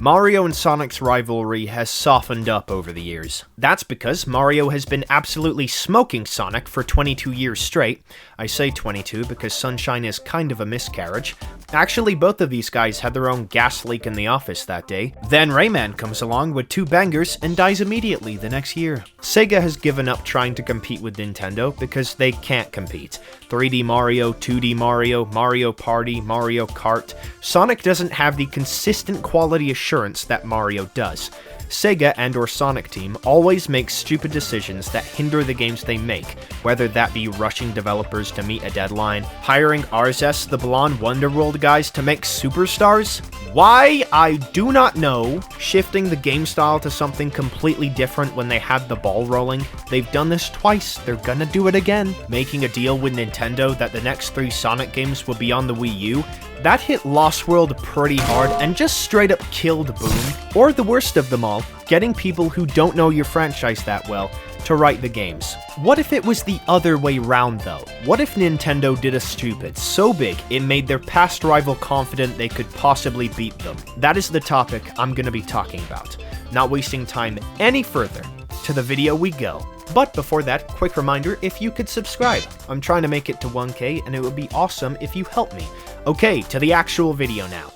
Mario and Sonic's rivalry has softened up over the years. That's because Mario has been absolutely smoking Sonic for 22 years straight. I say 22 because Sunshine is kind of a miscarriage. Actually, both of these guys had their own gas leak in the office that day. Then Rayman comes along with 2 bangers and dies immediately the next year. Sega has given up trying to compete with Nintendo because they can't compete. 3D Mario, 2D Mario, Mario Party, Mario Kart. Sonic doesn't have the consistent quality assurance that Mario does. Sega and/or Sonic Team always make stupid decisions that hinder the games they make, whether that be rushing developers to meet a deadline, hiring RSS the Blonde Wonderworld guys to make superstars. Why? I do not know. Shifting the game style to something completely different when they had the ball rolling. They've done this twice, they're gonna do it again. Making a deal with Nintendo that the next 3 Sonic games will be on the Wii U. That hit Lost World pretty hard and just straight up killed Boom. Or the worst of them all, getting people who don't know your franchise that well to write the games. What if it was the other way round though? What if Nintendo did a stupid so big it made their past rival confident they could possibly beat them? That is the topic I'm gonna be talking about. Not wasting time any further, to the video we go. But before that, quick reminder, if you could subscribe. I'm trying to make it to 1K and it would be awesome if you help me. Okay, to the actual video now.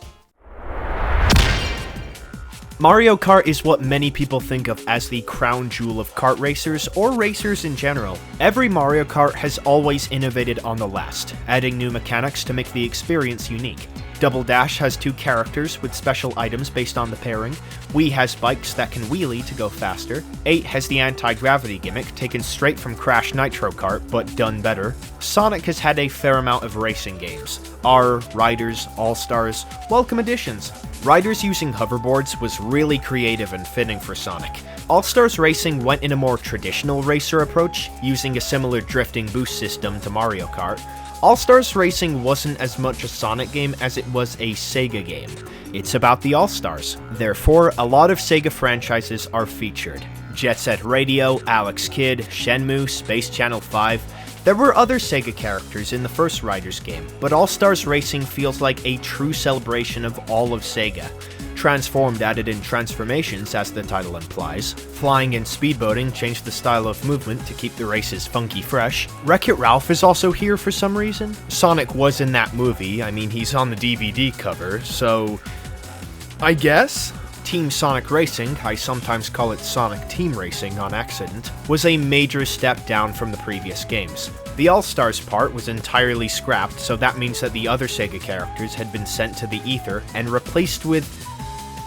Mario Kart is what many people think of as the crown jewel of kart racers, or racers in general. Every Mario Kart has always innovated on the last, adding new mechanics to make the experience unique. Double Dash has 2 characters with special items based on the pairing. Wii has bikes that can wheelie to go faster. 8 has the anti-gravity gimmick taken straight from Crash Nitro Kart, but done better. Sonic has had a fair amount of racing games. R, Riders, All-Stars, welcome additions. Riders using hoverboards was really creative and fitting for Sonic. All-Stars Racing went in a more traditional racer approach, using a similar drifting boost system to Mario Kart. All-Stars Racing wasn't as much a Sonic game as it was a Sega game. It's about the All-Stars. Therefore, a lot of Sega franchises are featured. Jet Set Radio, Alex Kidd, Shenmue, Space Channel 5. There were other Sega characters in the first Riders game, but All-Stars Racing feels like a true celebration of all of Sega. Transformed added in transformations, as the title implies. Flying and speedboating changed the style of movement to keep the races funky fresh. Wreck-It Ralph is also here for some reason. Sonic was in that movie, I mean he's on the DVD cover, so I guess? Team Sonic Racing, I sometimes call it Sonic Team Racing on accident, was a major step down from the previous games. The All-Stars part was entirely scrapped, so that means that the other Sega characters had been sent to the ether and replaced with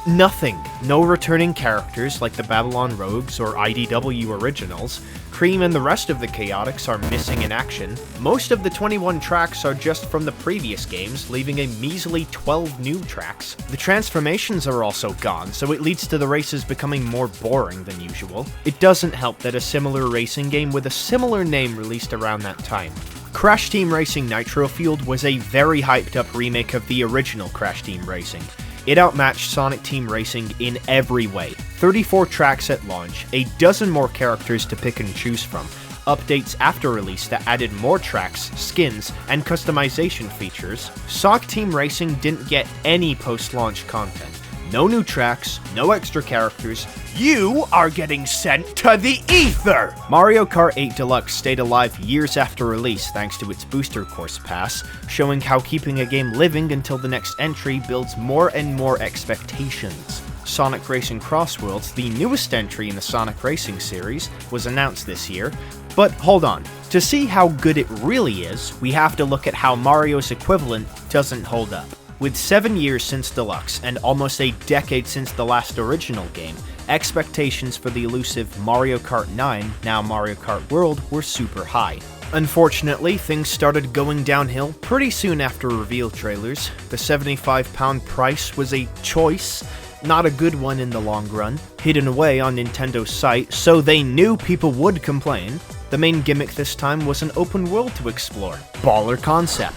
nothing. No returning characters like the Babylon Rogues or IDW originals. Cream and the rest of the Chaotix are missing in action. Most of the 21 tracks are just from the previous games, leaving a measly 12 new tracks. The transformations are also gone, so it leads to the races becoming more boring than usual. It doesn't help that a similar racing game with a similar name released around that time. Crash Team Racing Nitro Fueled was a very hyped up remake of the original Crash Team Racing. It outmatched Sonic Team Racing in every way. 34 tracks at launch, a dozen more characters to pick and choose from, updates after release that added more tracks, skins, and customization features. Sonic Team Racing didn't get any post-launch content. No new tracks, no extra characters. You are getting sent to the ether! Mario Kart 8 Deluxe stayed alive years after release thanks to its Booster Course Pass, showing how keeping a game living until the next entry builds more and more expectations. Sonic Racing Crossworlds, the newest entry in the Sonic Racing series, was announced this year. But hold on, to see how good it really is, we have to look at how Mario's equivalent doesn't hold up. With 7 years since Deluxe, and almost a decade since the last original game, expectations for the elusive Mario Kart 9, now Mario Kart World, were super high. Unfortunately, things started going downhill pretty soon after reveal trailers. The £75 price was a choice, not a good one in the long run, hidden away on Nintendo's site, so they knew people would complain. The main gimmick this time was an open world to explore. Baller concept.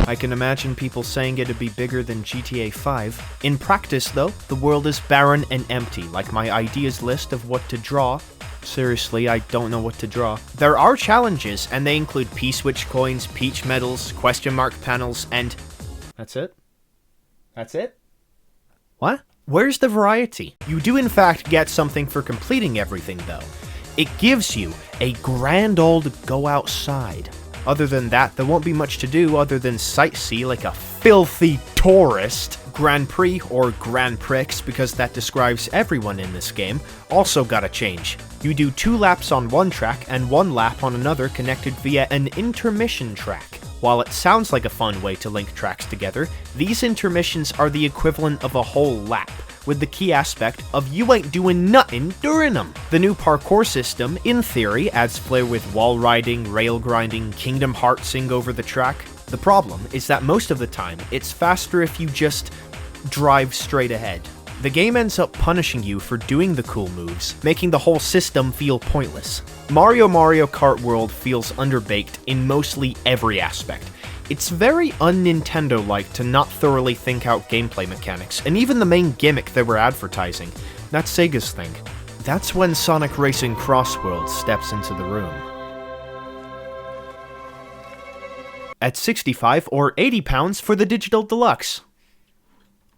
I can imagine people saying it'd be bigger than GTA 5. In practice, though, the world is barren and empty, like my ideas list of what to draw. Seriously, I don't know what to draw. There are challenges, and they include P-Switch coins, Peach medals, question mark panels, and... That's it? That's it? What? Where's the variety? You do in fact get something for completing everything though. It gives you a grand old go outside. Other than that, there won't be much to do other than sightsee like a filthy tourist. Grand Prix, or Grand Prix because that describes everyone in this game, also gotta change. You do 2 laps on one track and 1 lap on another connected via an intermission track. While it sounds like a fun way to link tracks together, these intermissions are the equivalent of a whole lap, with the key aspect of you ain't doing nothing during them. The new parkour system, in theory, adds flair with wall riding, rail grinding, Kingdom Heartsing over the track. The problem is that most of the time, it's faster if you just drive straight ahead. The game ends up punishing you for doing the cool moves, making the whole system feel pointless. Mario Kart World feels underbaked in mostly every aspect. It's very un-Nintendo-like to not thoroughly think out gameplay mechanics, and even the main gimmick they were advertising. That's Sega's thing. That's when Sonic Racing Crossworlds steps into the room. At £65 or £80 for the Digital Deluxe.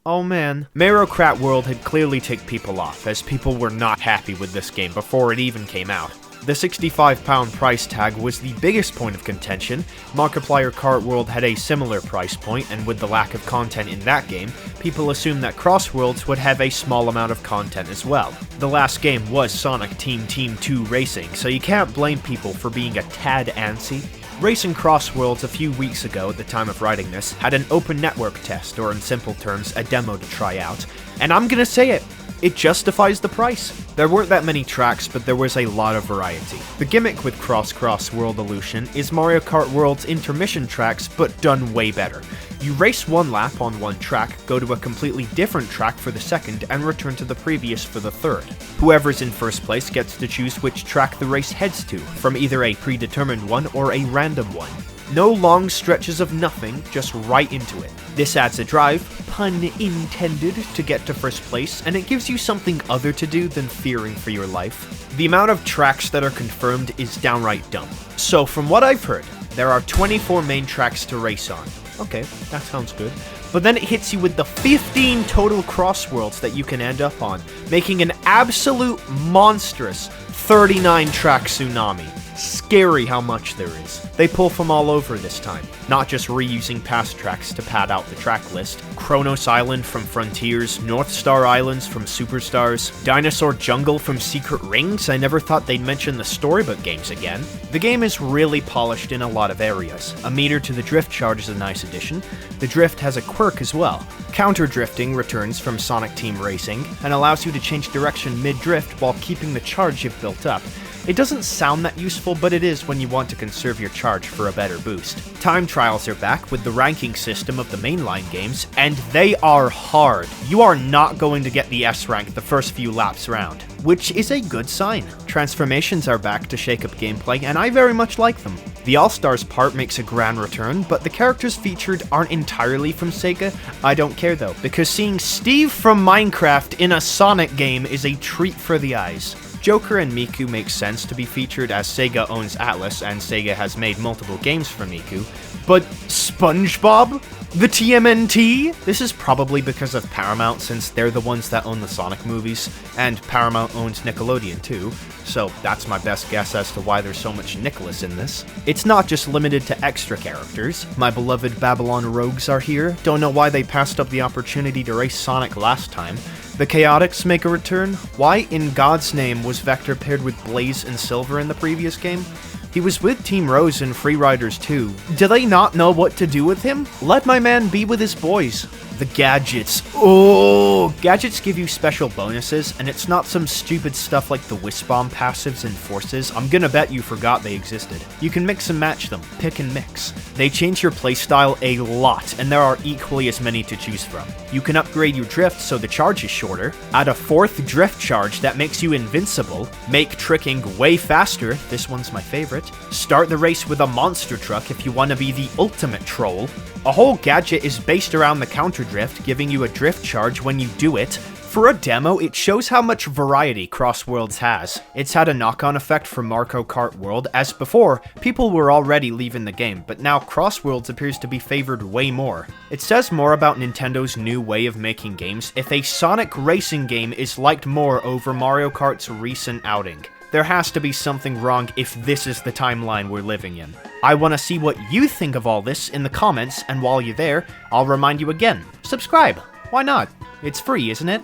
Oh man. Mario Kart World had clearly ticked people off, as people were not happy with this game before it even came out. The £65 price tag was the biggest point of contention. Markiplier Kart World had a similar price point, and with the lack of content in that game, people assumed that Crossworlds would have a small amount of content as well. The last game was Sonic Team 2 Racing, so you can't blame people for being a tad antsy. Racing Crossworlds a few weeks ago, at the time of writing this, had an open network test, or in simple terms, a demo to try out, and I'm gonna say it justifies the price. There weren't that many tracks, but there was a lot of variety. The gimmick with Cross World Illusion is Mario Kart World's intermission tracks, but done way better. You race 1 lap on one track, go to a completely different track for the second, and return to the previous for the third. Whoever's in first place gets to choose which track the race heads to, from either a predetermined one or a random one. No long stretches of nothing, just right into it. This adds a drive, pun intended, to get to first place, and it gives you something other to do than fearing for your life. The amount of tracks that are confirmed is downright dumb. So from what I've heard, there are 24 main tracks to race on. Okay, that sounds good. But then it hits you with the 15 total Crossworlds that you can end up on, making an absolute monstrous 39 track tsunami. Scary how much there is. They pull from all over this time, not just reusing past tracks to pad out the track list. Kronos Island from Frontiers, North Star Islands from Superstars, Dinosaur Jungle from Secret Rings. I never thought they'd mention the Storybook games again. The game is really polished in a lot of areas. A meter to the drift charge is a nice addition. The drift has a quirk as well. Counter drifting returns from Sonic Team Racing and allows you to change direction mid-drift while keeping the charge you've built up. It doesn't sound that useful, but it is when you want to conserve your charge for a better boost. Time trials are back with the ranking system of the mainline games, and they are hard. You are not going to get the S rank the first few laps round, which is a good sign. Transformations are back to shake up gameplay, and I very much like them. The All-Stars part makes a grand return, but the characters featured aren't entirely from Sega. I don't care though, because seeing Steve from Minecraft in a Sonic game is a treat for the eyes. Joker and Miku make sense to be featured as Sega owns Atlas and Sega has made multiple games for Miku, but SpongeBob? The TMNT? This is probably because of Paramount, since they're the ones that own the Sonic movies, and Paramount owns Nickelodeon too, so that's my best guess as to why there's so much Nicholas in this. It's not just limited to extra characters. My beloved Babylon Rogues are here. Don't know why they passed up the opportunity to race Sonic last time. The Chaotix make a return. Why in God's name was Vector paired with Blaze and Silver in the previous game? He was with Team Rose in Free Riders 2. Do they not know what to do with him? Let my man be with his boys. The gadgets. Oh! Gadgets give you special bonuses, and it's not some stupid stuff like the Wisp Bomb passives and forces. I'm gonna bet you forgot they existed. You can mix and match them. Pick and mix. They change your playstyle a lot, and there are equally as many to choose from. You can upgrade your drift so the charge is shorter, add a 4th drift charge that makes you invincible, make tricking way faster, this one's my favorite, start the race with a monster truck if you want to be the ultimate troll. A whole gadget is based around the counter drift, giving you a drift charge when you do it, For a demo, it shows how much variety Crossworlds has. It's had a knock-on effect for Mario Kart World, as before, people were already leaving the game, but now Crossworlds appears to be favored way more. It says more about Nintendo's new way of making games if a Sonic racing game is liked more over Mario Kart's recent outing. There has to be something wrong if this is the timeline we're living in. I want to see what you think of all this in the comments, and while you're there, I'll remind you again, subscribe. Why not? It's free, isn't it?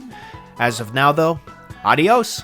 As of now though, adios!